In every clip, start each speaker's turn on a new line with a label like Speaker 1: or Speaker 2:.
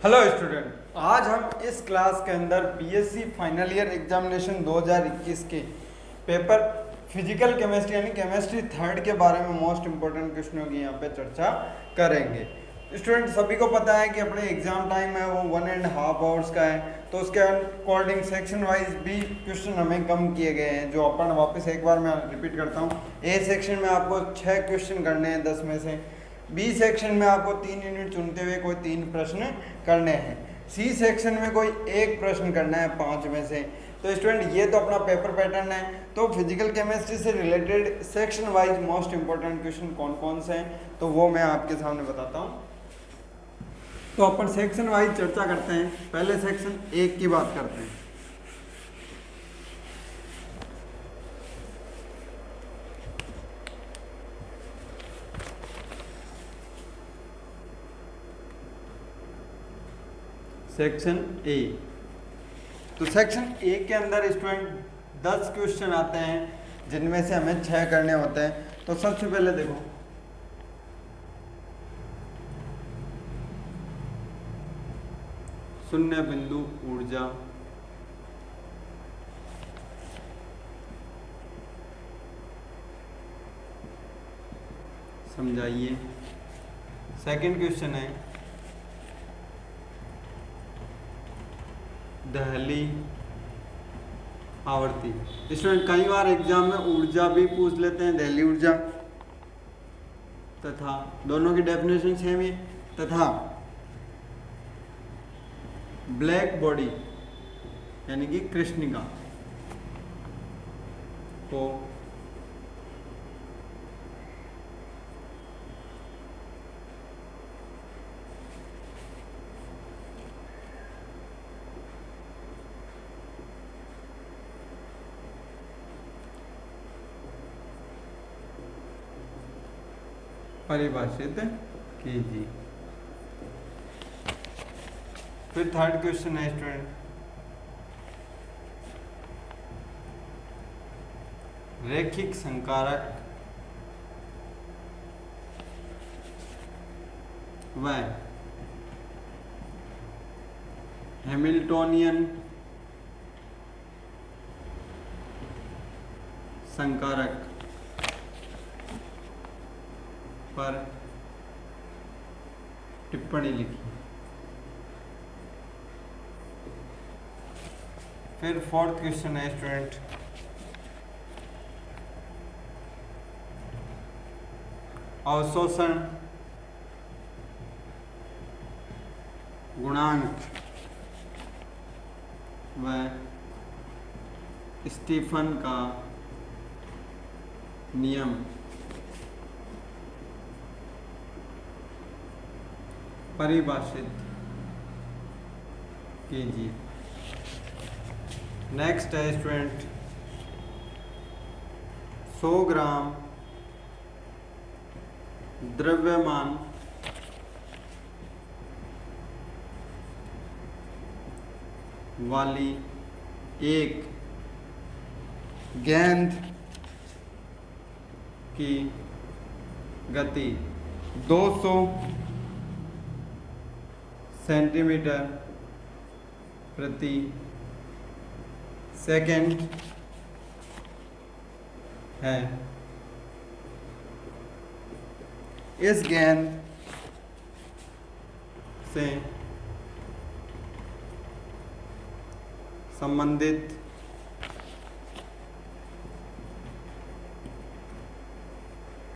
Speaker 1: Hello student, आज हम इस क्लास के अंदर बीएससी फाइनल ईयर एग्जामिनेशन 2021 के पेपर फिजिकल केमिस्ट्री यानी केमिस्ट्री थर्ड के बारे में मोस्ट इंपॉर्टेंट क्वेश्चनों की यहाँ पे चर्चा करेंगे। स्टूडेंट सभी को पता है कि अपने एग्जाम टाइम है वो 1.5 आवर्स का है, तो उसके अकॉर्डिंग सेक्शन वाइज भी क्वेश्चन हमें कम किए गए हैं। जो अपन वापस एक बार मैं रिपीट करता हूँ, ए सेक्शन में आपको 6 क्वेश्चन करने हैं 10 में से, बी सेक्शन में आपको 3 यूनिट चुनते हुए कोई 3 प्रश्न करने हैं, सी सेक्शन में कोई एक प्रश्न करना है 5 में से। तो स्टूडेंट ये तो अपना पेपर पैटर्न है। तो फिजिकल केमिस्ट्री से related section wise most important question कौन कौन से हैं तो वो मैं आपके सामने बताता हूँ। तो अपन सेक्शन वाइज चर्चा करते हैं। पहले सेक्शन 1 की बात करते हैं। Section A. तो सेक्शन ए के अंदर स्टूडेंट 10 क्वेश्चन आते हैं जिनमें से हमें 6 करने होते हैं। तो सबसे पहले देखो, शून्य बिंदु ऊर्जा, समझाइए। सेकंड क्वेश्चन है दहली आवर्ती। स्टूडेंट कई बार एग्जाम में ऊर्जा भी पूछ लेते हैं, दहली ऊर्जा तथा दोनों की डेफिनेशन सेम है, तथा ब्लैक बॉडी यानी कि कृष्णिका को परिभाषित कीजिए। फिर थर्ड क्वेश्चन है स्टूडेंट रैखिक संकारक व हैमिल्टोनियन संकारक पर टिप्पणी लिखी। फिर फोर्थ क्वेश्चन है स्टूडेंट अवशोषण गुणांक व स्टीफन का नियम परिभाषित कीजिए। नेक्स्ट है स्टूडेंट 100 ग्राम द्रव्यमान वाली एक गेंद की गति 200 सेंटीमीटर प्रति सेकंड है। इस गेंद से संबंधित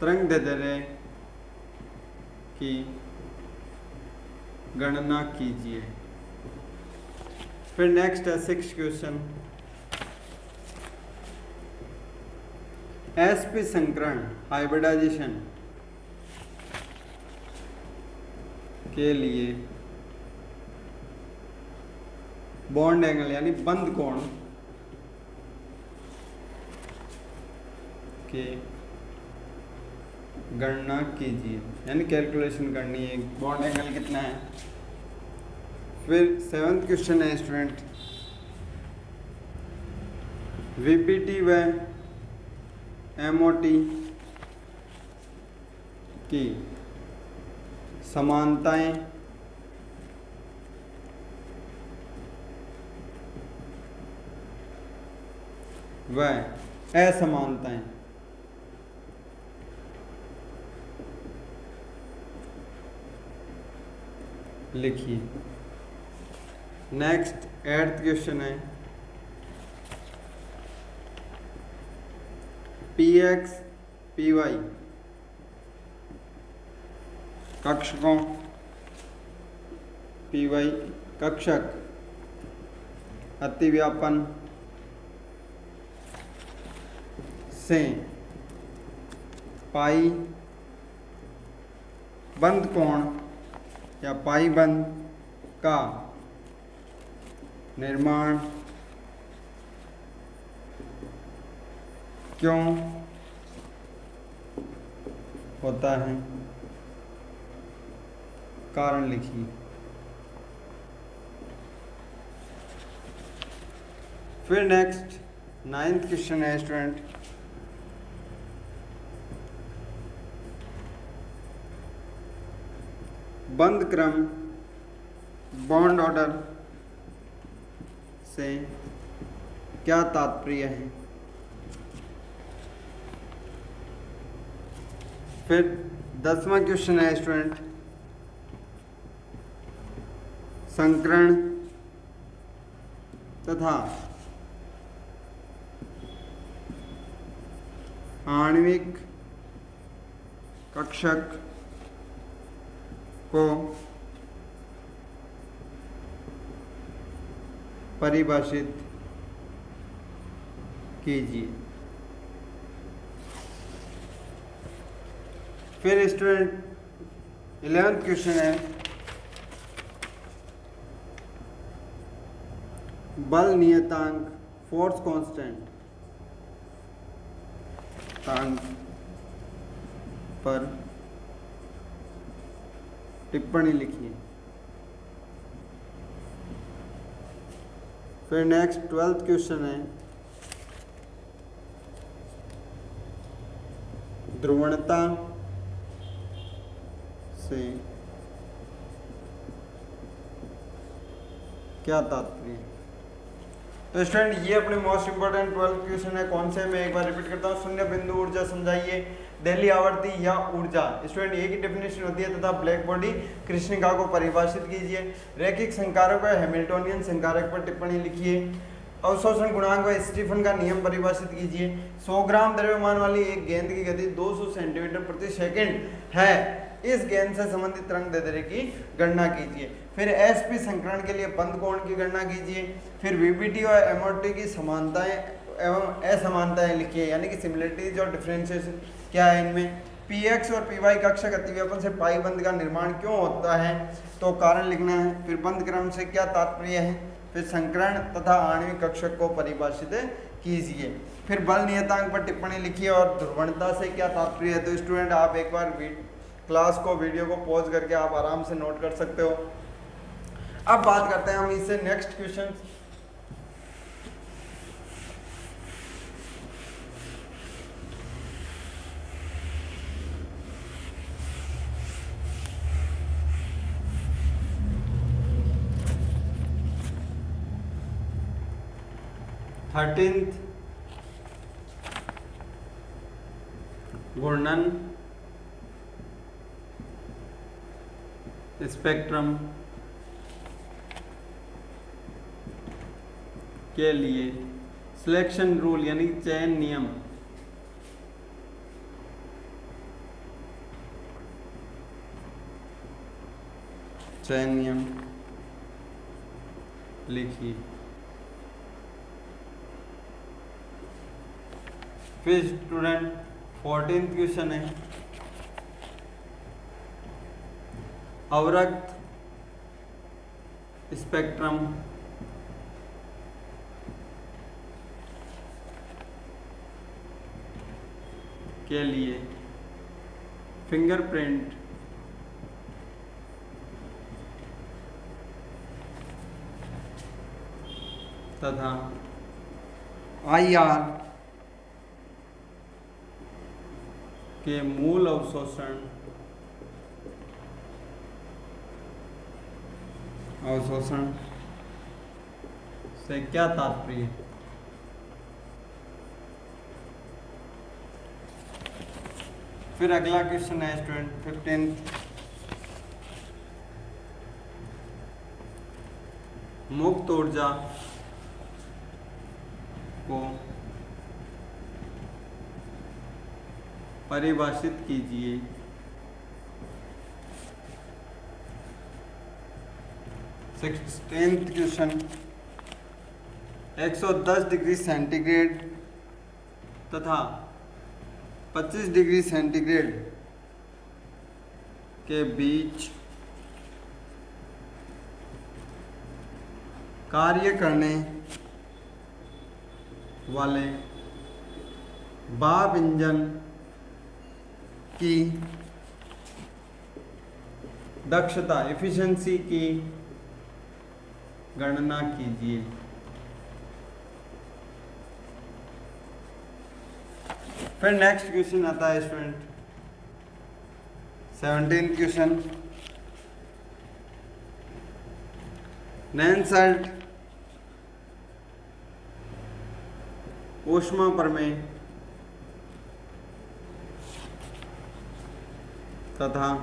Speaker 1: तरंगदैर्ध्य की गणना कीजिए। फिर नेक्स्ट है 6 क्वेश्चन sp संकरण हाइब्रिडाइजेशन के लिए बॉन्ड एंगल यानी बंद कोण के गणना कीजिए, यानी कैलकुलेशन करनी है बॉन्ड एंगल कितना है। फिर 7th क्वेश्चन है स्टूडेंट वीपीटी व एमओटी की समानताएं व असमानताएं। लिखिए। नेक्स्ट 8th क्वेश्चन है px py कक्षकों py कक्षक अतिव्यापन से पाई बंद कोण या पाई बंद का निर्माण क्यों होता है? कारण लिखिए। फिर नेक्स्ट 9th क्वेश्चन है स्टूडेंट, बंद क्रम बॉन्ड ऑर्डर से क्या तात्पर्य है? फिर 10वां क्वेश्चन है स्टूडेंट, संकरण तथा आणविक कक्षक को परिभाषित कीजिए। फिर स्टूडेंट 11th क्वेश्चन है, बल नियतांक फोर्स कांस्टेंट पर टिप्पणी लिखिए। फिर नेक्स्ट 12th क्वेश्चन है, ध्रुवणता से क्या तात्पर्य है? तो स्टूडेंट ये अपने मोस्ट इंपोर्टेंट 12th क्वेश्चन है। कौन से? मैं एक बार रिपीट करता हूँ। शून्य बिंदु ऊर्जा समझाइए, दिल्ली आवर्ती या ऊर्जा। स्टूडेंट एक ही डेफिनेशन होती है। तथा ब्लैक बॉडी कृष्णिका को परिभाषित कीजिए। रैखिक संकारक व हैमिल्टोनियन संकारक पर टिप्पणी लिखिए। अवशोषण गुणांक व स्टीफन का नियम परिभाषित कीजिए। 100 ग्राम द्रव्यमान वाली एक गेंद की गति 200 सेंटीमीटर प्रति सेकंड है। इस गेंद से संबंधित तरंग दैर्ध्य की गणना कीजिए। फिर एसपी संकरण के लिए बंद कोण की गणना कीजिए। फिर वीबीटी और एमओटी की समानताएं एवं असमानताएं लिखिए, यानी कि सिमिलरिटीज और डिफरेंशिएशन क्या है इनमें। पीएक्स और पीवाई कक्षक अतिव्यापन से पाई बंद का निर्माण क्यों होता है, तो कारण लिखना है। फिर बंद क्रम से क्या तात्पर्य है। फिर संकरण तथा आणविक कक्षक को परिभाषित कीजिए। फिर बल नियतांक पर टिप्पणी लिखिए और ध्रुवणता से क्या तात्पर्य है। तो स्टूडेंट आप एक बार क्लास को वीडियो को पॉज करके आप आराम से नोट कर सकते हो। अब बात करते हैं हम इससे नेक्स्ट क्वेश्चन। थर्टीन्थ घूर्णन स्पेक्ट्रम के लिए सिलेक्शन रूल यानी चयन नियम लिखिए। फिर स्टूडेंट 14th क्वेश्चन है, अवरक्त स्पेक्ट्रम के लिए फिंगरप्रिंट तथा आईआर के मूल अवशोषण से क्या तात्पर्य? फिर अगला क्वेश्चन है स्टूडेंट 15। मुक्त ऊर्जा को परिभाषित कीजिए। 16th क्वेश्चन 110 डिग्री सेंटीग्रेड तथा 25 डिग्री सेंटीग्रेड के बीच कार्य करने वाले भाप इंजन की दक्षता एफिशिएंसी की गणना कीजिए। फिर नेक्स्ट क्वेश्चन आता है स्टूडेंट 17th क्वेश्चन नैनसल्ट ऊष्मा प्रमेय तथा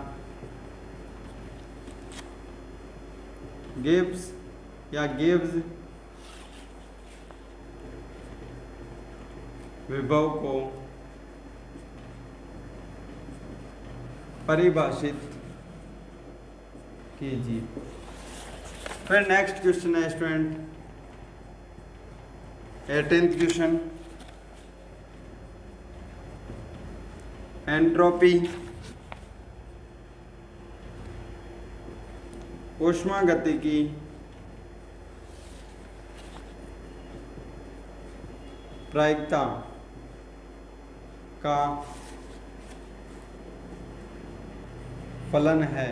Speaker 1: गिब्स या गिब्स विभव को परिभाषित कीजिए। फिर नेक्स्ट क्वेश्चन है स्टूडेंट 18th क्वेश्चन एंट्रोपी ऊष्मागतिकी प्रायिकता का फलन है,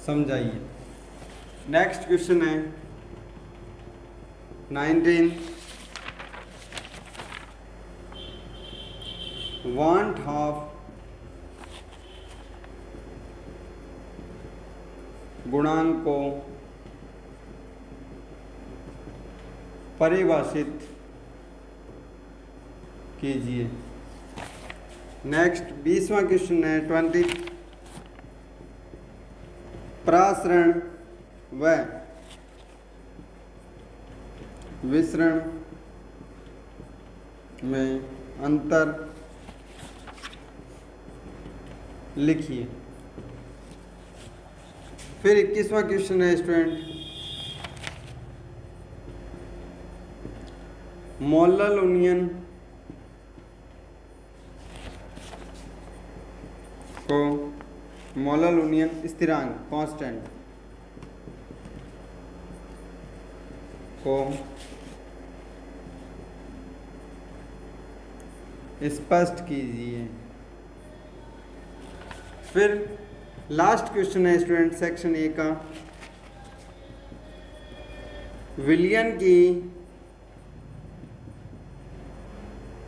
Speaker 1: समझाइए। नेक्स्ट क्वेश्चन है 19 वांट ऑफ गुणांक को परिभाषित कीजिए। नेक्स्ट 20वां क्वेश्चन है 20 प्रासरण व विसरण में अंतर लिखिए। फिर 21वां क्वेश्चन है स्टूडेंट मोलल यूनियन को मोलल यूनियन स्थिरांक कांस्टेंट को स्पष्ट कीजिए। फिर लास्ट क्वेश्चन है स्टूडेंट सेक्शन ए का विलयन की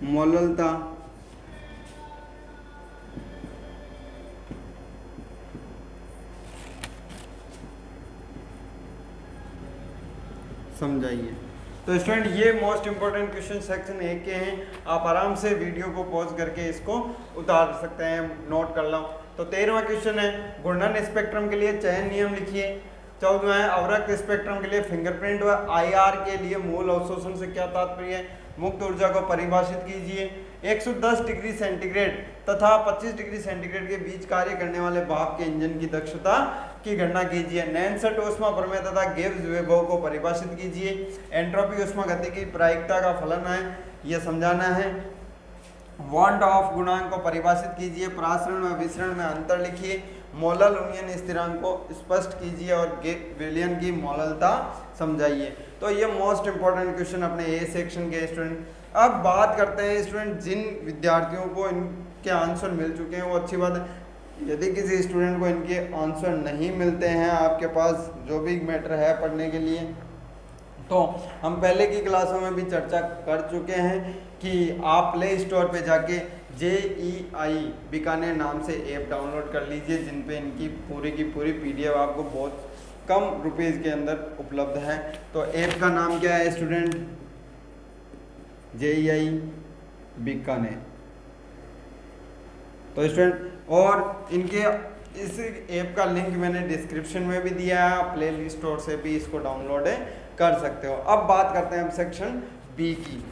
Speaker 1: मोललता समझाइए। तो स्टूडेंट ये most important question section A के हैं। आप आराम से वीडियो को पॉज करके इसको उतार सकते हैं, नोट कर लो। तो 13वां क्वेश्चन है घूर्णन स्पेक्ट्रम के लिए चयन नियम लिखिए। 14वां है अवरक्त स्पेक्ट्रम के लिए फिंगरप्रिंट व आईआर के लिए मूल अवशोषण से क्या तात्पर्य है। मुक्त ऊर्जा को परिभाषित कीजिए। 110 डिग्री सेंटीग्रेड तथा 25 डिग्री सेंटीग्रेड के बीच कार्य करने वाले भाप के इंजन की दक्षता की गणना कीजिए। नैनसल्ट ऊष्मा प्रमेय तथा गिब्स विभव को परिभाषित कीजिए। एंट्रोपी ऊष्मागतिकी प्रायिकता का फलन है, यह समझाना है। वांट ऑफ गुणांक को परिभाषित कीजिए। प्रासरण व विसरण में अंतर लिखिए। मोलल यूनियन स्थिरांक को स्पष्ट कीजिए और विलयन की मोललता समझाइए। तो ये मोस्ट इंपॉर्टेंट क्वेश्चन अपने ए सेक्शन के स्टूडेंट। अब बात करते हैं स्टूडेंट जिन विद्यार्थियों को इनके आंसर मिल चुके हैं वो अच्छी बात है। यदि किसी स्टूडेंट को इनके आंसर नहीं मिलते हैं, आपके पास जो भी मैटर है पढ़ने के लिए, तो हम पहले की क्लासों में भी चर्चा कर चुके हैं कि आप प्ले स्टोर पे जाके JEI बीकानेर नाम से ऐप डाउनलोड कर लीजिए, जिन पे इनकी पूरी की पूरी PDF आपको बहुत कम रुपीज़ के अंदर उपलब्ध है। तो ऐप का नाम क्या है स्टूडेंट? JEI बीकानेर। तो स्टूडेंट, और इनके इस ऐप का लिंक मैंने डिस्क्रिप्शन में भी दिया है, प्ले स्टोर से भी इसको डाउनलोड कर सकते हो। अब बात करते हैं हम सेक्शन बी की।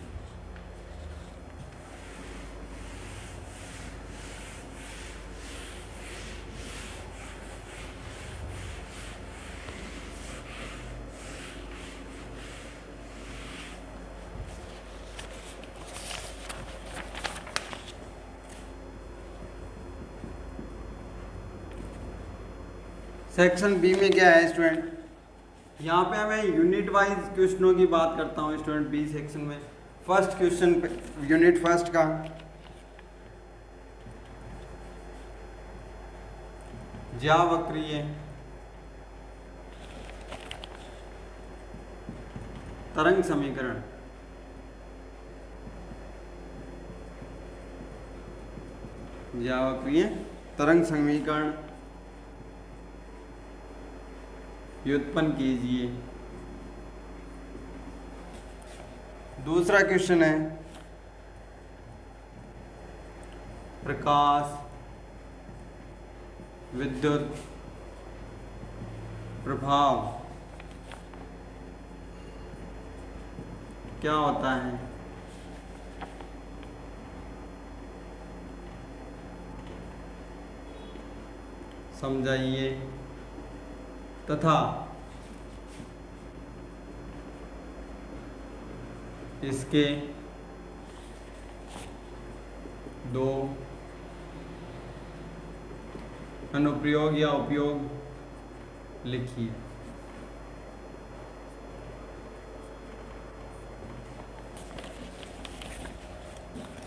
Speaker 1: सेक्शन बी में क्या है स्टूडेंट, यहाँ पे हमें यूनिट वाइज क्वेश्चनों की बात करता हूँ स्टूडेंट। बी सेक्शन में फर्स्ट क्वेश्चन यूनिट फर्स्ट का, ज्यावक्रीय तरंग समीकरण। ज्यावक्रीय तरंग समीकरण व्युत्पन्न कीजिए। दूसरा क्वेश्चन है प्रकाश विद्युत प्रभाव क्या होता है? समझाइए तथा इसके दो अनुप्रयोग या उपयोग लिखिए।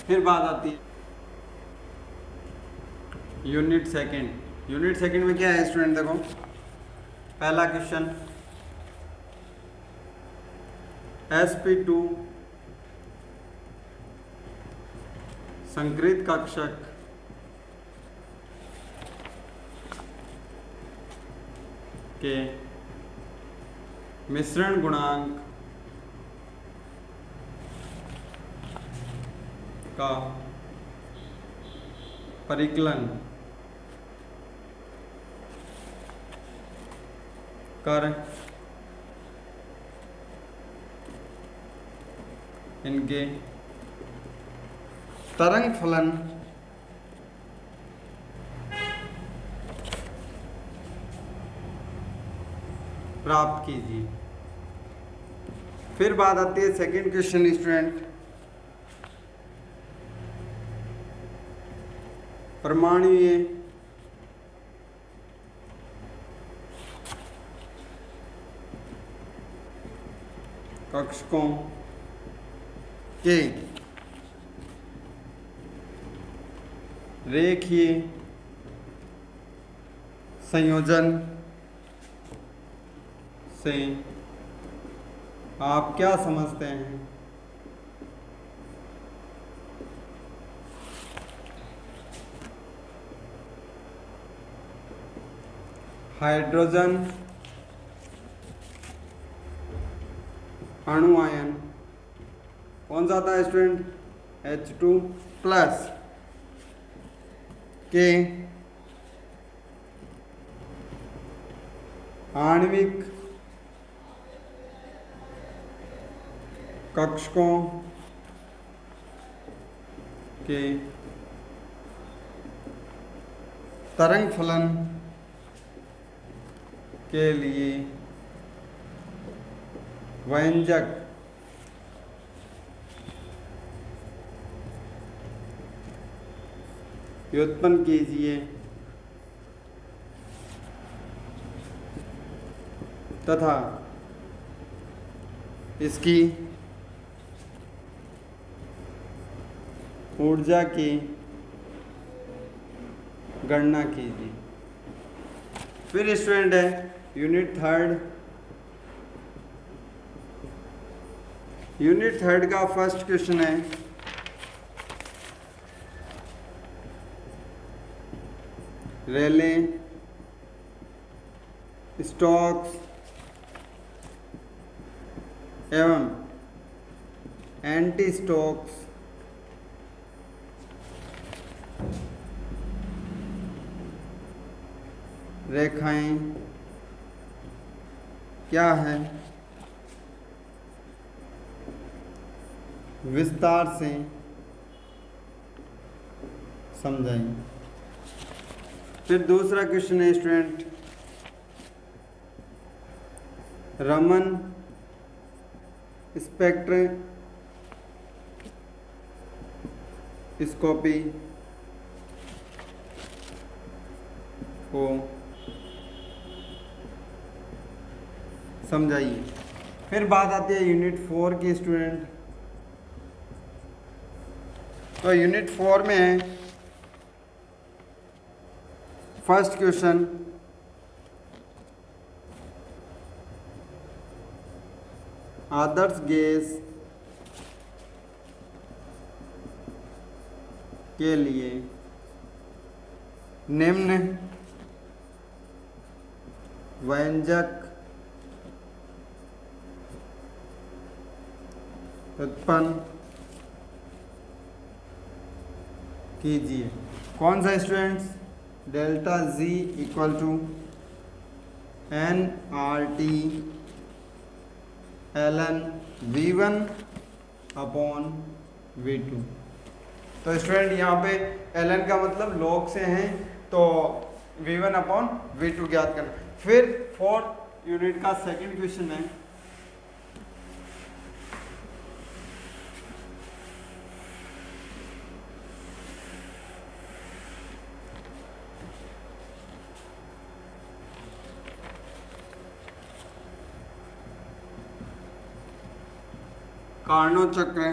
Speaker 1: फिर बात आती है यूनिट सेकंड। यूनिट सेकंड में क्या है स्टूडेंट, देखो पहला क्वेश्चन, sp2 संकृत कक्षक के मिश्रण गुणांक का परिकलन कर इनके तरंग फलन प्राप्त कीजिए। फिर बात आती है सेकंड क्वेश्चन स्टूडेंट, परमाणुीय कक्षकों के रेखीय संयोजन से आप क्या समझते हैं? हाइड्रोजन अणु आयन कौन सा था स्टूडेंट? H2 प्लस के आणविक कक्षकों के तरंग फलन के लिए व्यंजक व्युत्पन्न कीजिए तथा इसकी ऊर्जा की गणना कीजिए। फिर स्टूडेंट है यूनिट थर्ड। यूनिट थर्ड का फर्स्ट क्वेश्चन है रेले स्टोक्स एवं एंटी स्टोक्स रेखाएं क्या है, विस्तार से समझाएं। फिर दूसरा क्वेश्चन है स्टूडेंट, रमन स्पेक्ट्रोस्कोपी को समझाइए। फिर बात आती है यूनिट 4 की स्टूडेंट। तो यूनिट 4 में है फर्स्ट क्वेश्चन, आदर्श गैस के लिए निम्न व्यंजक उत्पन्न कीजिए। कौन सा students? Delta G equal to N R T L N V1 upon V2। तो स्टूडेंट यहाँ पे ln का मतलब लॉग से हैं, तो V1 अपॉन V2 ज्ञात करना। फिर 4th यूनिट का सेकंड क्वेश्चन है, कार्नोट चक्र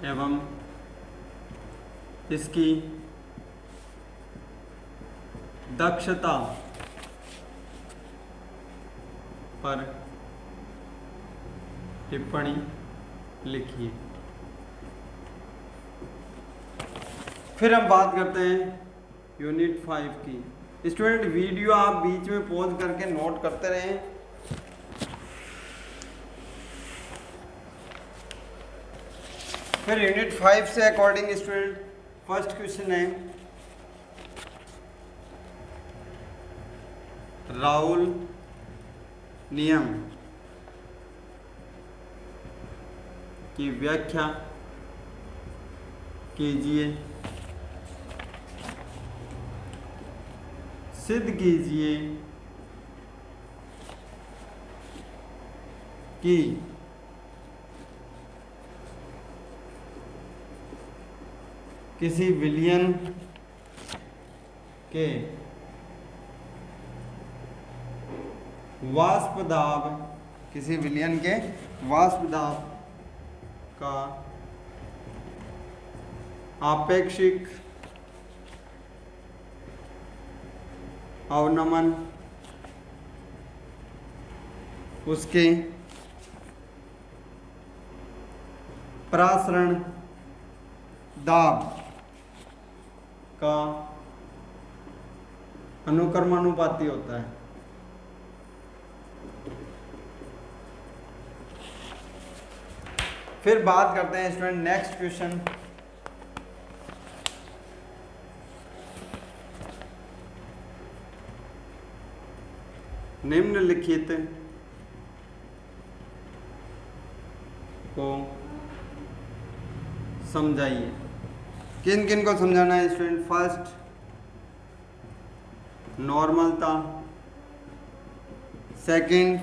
Speaker 1: एवं इसकी दक्षता पर टिप्पणी लिखिए। फिर हम बात करते हैं यूनिट 5 की। स्टूडेंट वीडियो आप बीच में पॉज करके नोट करते रहें। फिर यूनिट 5 से अकॉर्डिंग स्टूडेंट फर्स्ट क्वेश्चन है, राउल नियम की व्याख्या कीजिए, सिद्ध कीजिए कि किसी विलयन के वाष्प दाब का आपेक्षिक अवनमन उसके प्रसरण दाब का अनुक्रमानुपाती होता है। फिर बात करते हैं स्टूडेंट नेक्स्ट क्वेश्चन, निम्नलिखित को समझाइए। किन किन को समझाना है स्टूडेंट? फर्स्ट नॉर्मलता, सेकंड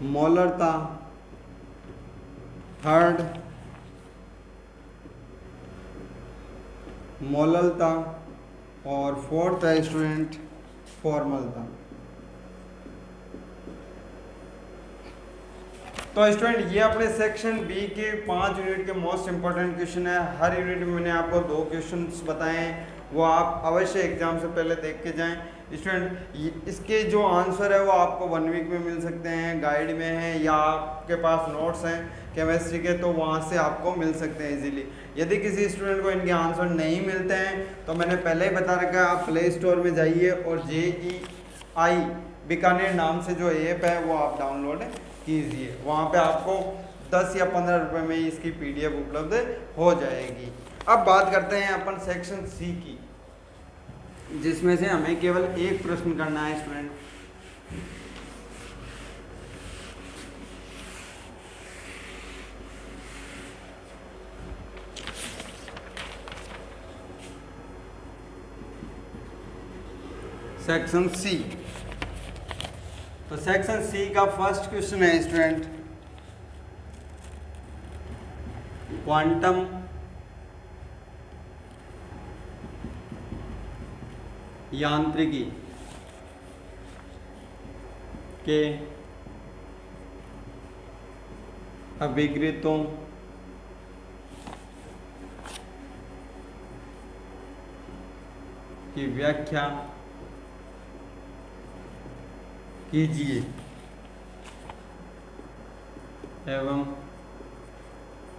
Speaker 1: मोलरता, थर्ड मोललता और फोर्थ है स्टूडेंट फॉर्मलता। तो स्टूडेंट ये अपने सेक्शन बी के 5 यूनिट के मोस्ट इंपॉर्टेंट क्वेश्चन है। हर यूनिट में मैंने आपको 2 क्वेश्चंस बताए हैं, वो आप अवश्य एग्जाम से पहले देख के जाएं। स्टूडेंट इसके जो आंसर है वो आपको 1 वीक में मिल सकते हैं, गाइड में है या आपके पास नोट्स हैं केमिस्ट्री के, तो वहाँ से आपको मिल सकते हैं इजीली। यदि किसी स्टूडेंट को इनके आंसर नहीं मिलते हैं तो मैंने पहले ही बता रखा है, आप प्ले स्टोर में जाइए और JEI बीकानेर नाम से जो ऐप है वो आप डाउनलोड कीजिए। वहाँ पे आपको 10 या 15 रुपए में इसकी PDF उपलब्ध हो जाएगी। अब बात करते हैं अपन सेक्शन सी की, जिसमें से हमें केवल एक प्रश्न करना है स्टूडेंट। सेक्शन सी, तो सेक्शन सी का फर्स्ट क्वेश्चन है स्टूडेंट, क्वांटम यांत्रिकी के अभिकृतों की व्याख्या कीजिए एवं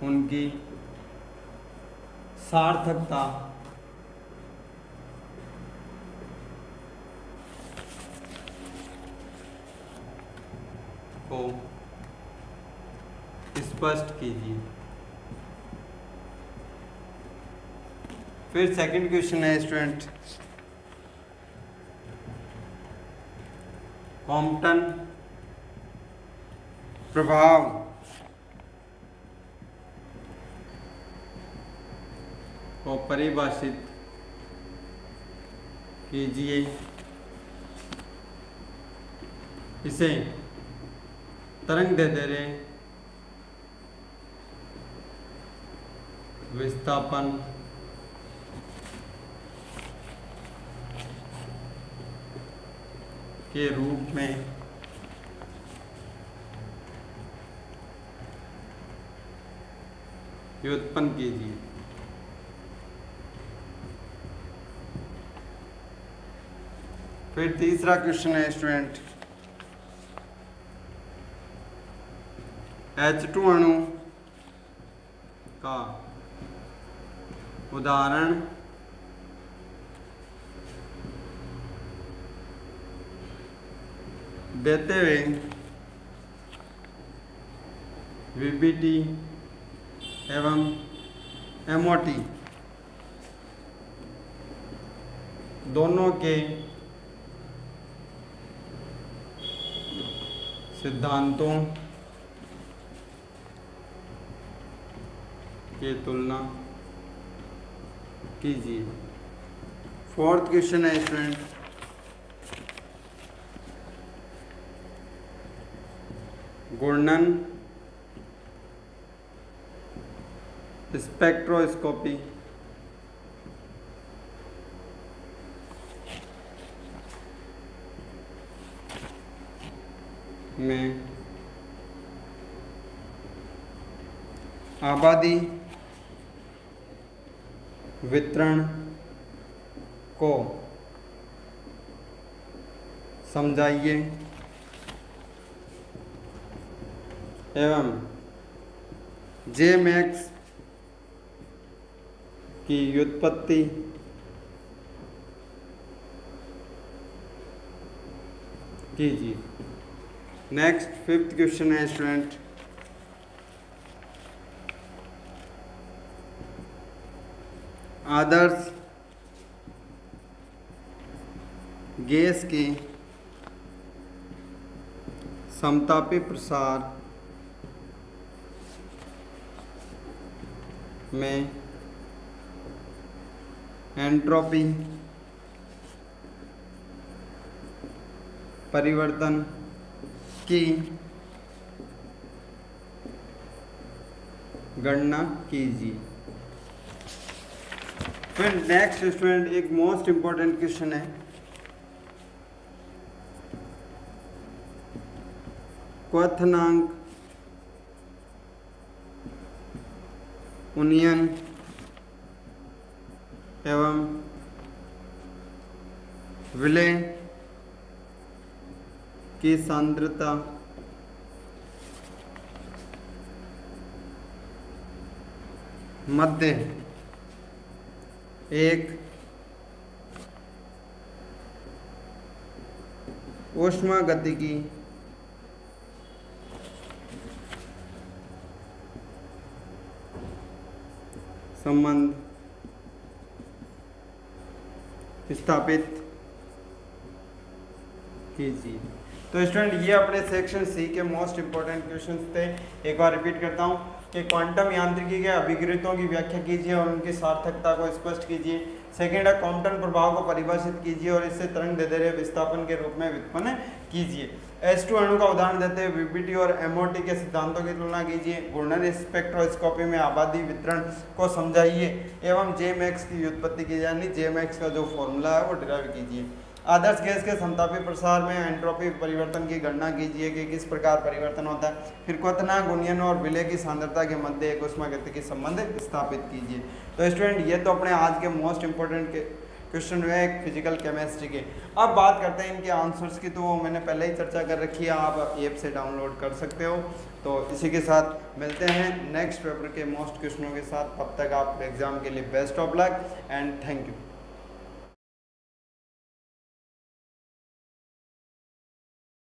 Speaker 1: उनकी सार्थकता को स्पष्ट कीजिए। फिर सेकंड क्वेश्चन है स्टूडेंट, कॉम्पटन प्रभाव को परिभाषित कीजिए। इसे तरंग दैर्ध्य विस्थापन के रूप में व्युत्पन्न कीजिए। फिर तीसरा क्वेश्चन है स्टूडेंट, H2 अणु का उदाहरण देते हुए VBT एवं MOT दोनों के सिद्धांतों की तुलना कीजिए। फोर्थ क्वेश्चन है स्टूडेंट, घूर्णन स्पेक्ट्रोस्कोपी में आबादी वितरण को समझाइए एवं जे मैक्स की व्युत्पत्ति कीजिए। नेक्स्ट फिफ्थ क्वेश्चन है स्टूडेंट, आदर्श गैस के समतापी प्रसार में एंट्रोपी परिवर्तन की गणना कीजिए। फिर नेक्स्ट स्टूडेंट एक मोस्ट इंपॉर्टेंट क्वेश्चन है, क्वथनांक उन्नयन एवं विलय की सांद्रता मध्य एक ऊष्मागतिकी संबंध स्थापित कीजिए। तो स्टूडेंट ये अपने सेक्शन सी के मोस्ट इंपोर्टेंट क्वेश्चंस थे। एक बार रिपीट करता हूँ कि क्वांटम यांत्रिकी के अभिकृतों की व्याख्या कीजिए और उनकी सार्थकता को स्पष्ट कीजिए। सेकेंड है कॉम्पटन प्रभाव को परिभाषित कीजिए और इससे तरंग दैर्ध्य विस्थापन के रूप में व्युत्पन्न कीजिए। S2 अणु का उदाहरण देते हुए VBT और MOT के सिद्धांतों की तुलना कीजिए। घूर्णन स्पेक्ट्रोस्कोपी में आबादी वितरण को समझाइए एवं Jmax की व्युत्पत्ति कीजिए, यानी Jmax का जो फॉर्मूला है वो डिराइव कीजिए। आदर्श गैस के समतापी प्रसार में एंट्रोपी परिवर्तन की गणना कीजिए कि किस प्रकार परिवर्तन होता है। फिर क्वथनांक, गुणन और विलय की सांद्रता के मध्य एक ऊष्मागतिकी संबंध स्थापित कीजिए। तो स्टूडेंट ये तो अपने आज के मोस्ट इंपोर्टेंट के क्वेश्चन हुए एक फिजिकल केमिस्ट्री के। अब बात करते हैं इनके आंसर्स की, तो वो मैंने पहले ही चर्चा कर रखी है, आप ऐप से डाउनलोड कर सकते हो। तो इसी के साथ मिलते हैं नेक्स्ट पेपर के मोस्ट क्वेश्चनों के साथ। तब तक आप एग्जाम के लिए best of luck and thank you.